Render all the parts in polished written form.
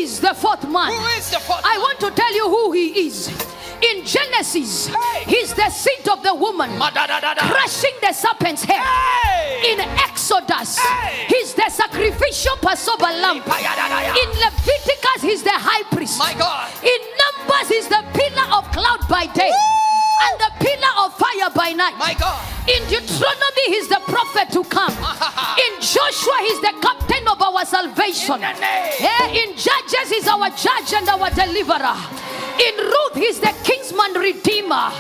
is the fourth man? Who is the fourth I man? want to tell you who he is. In Genesis, he's the seed of the woman, crushing the serpent's head. In Exodus, he's the sacrificial Passover lamb. In Leviticus, he's the high priest. My God. In Numbers, he's the pillar of cloud by day and the pillar of fire by night. My God. In Deuteronomy, he's the prophet to come. In Joshua, he's the captain of our salvation. In Judges, he's our judge and our deliverer. In Ruth, he's the kinsman redeemer.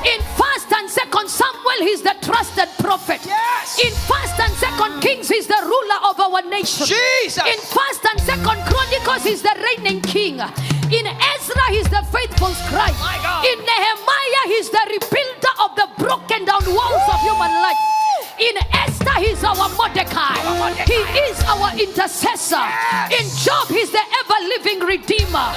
In 1st and 2nd Samuel, he's the trusted prophet. Yes. In 1st and 2nd Kings, he's the ruler of our nation. Jesus. In 1st and 2nd Chronicles, he's the reigning king. In Ezra, he's the faithful scribe. My God. In Nehemiah, he's the rebuilder of the broken down walls of human life. In Esther, he's our Mordecai. He is our intercessor. Yes. In Job, he's the ever-living redeemer.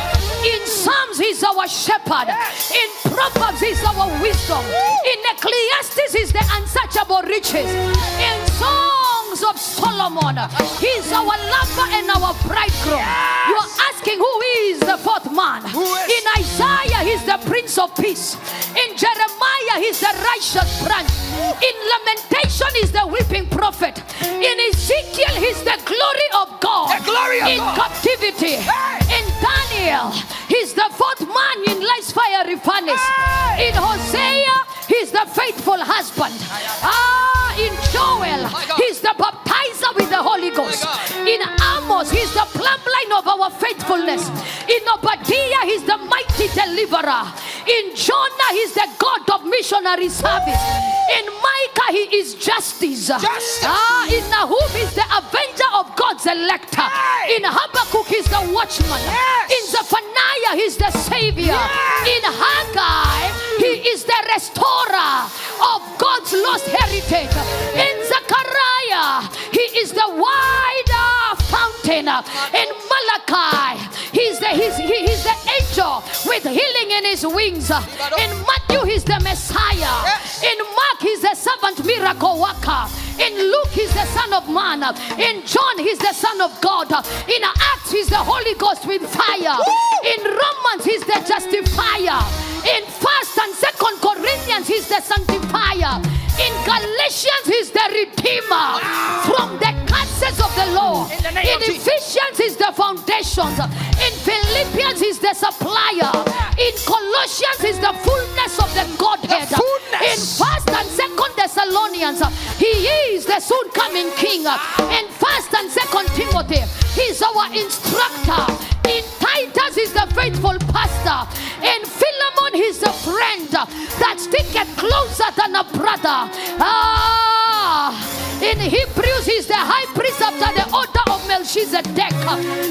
In Psalms, he's our shepherd. Yes. In Proverbs, he's our wisdom. In Ecclesiastes, he's the unsearchable riches. In Songs of Solomon, he's our lover and our bridegroom. Yes. You are asking who is the fourth man? Who is? In Isaiah, he's the Prince of Peace. In Jeremiah, he's the righteous branch. In Lamentation, he's the weeping prophet. In Ezekiel, he's the glory of God. The glory of in God. captivity. Hey. In Daniel, he's the fourth man in life's fiery furnace. Hey. In Hosea, he's the faithful husband. In Joel, he's the baptizer with the Holy Ghost. In Amos, he's the plumb line of our faithfulness. In Obadiah, he's the mighty deliverer. In Jonah, he's the God of missionary service. In Micah, he is justice. In Nahum, he's the avenger of God's elect. In Habakkuk, he's the watchman. In Zephaniah, he's the savior. In Haggai, he is the restorer of God's lost heritage. In Zechariah, he is the wide fountain. In Malachi, he's the angel with healing in his wings. In Matthew, he's the Messiah. In Mark, he's the servant miracle worker. In Luke, he's the Son of Man. In John, he's the Son of God. In Acts, he's the Holy Ghost with fire. In Romans, he's the justifier. In 1st and 2nd Corinthians, he's the sanctifier. In Galatians, he's the redeemer from the curses of the law. In Ephesians, he's the foundations. In Philippians, he's the supplier. In Colossians, he's the fullness of the Godhead. In 1st and 2nd Thessalonians, he is the soon coming king. In 1st and 2nd Timothy, he's our instructor. In Titus, he's the faithful pastor. In Philemon, he's a friend that sticketh closer than a brother. In Hebrews, he's the high priest after the order of Melchizedek.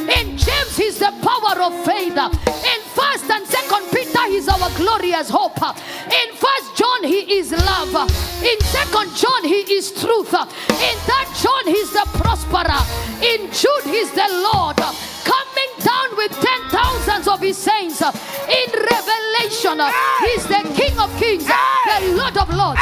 In James, he's the power of faith. In 1st and 2nd Peter, he's our glorious hope. In 1st John, he is love. In 2nd John, he is truth. In 3rd John, he's the prosperer. In Jude, he's the Lord, coming down with 10,000s of his saints. In Revelation, he's the King of Kings, the Lord of Lords.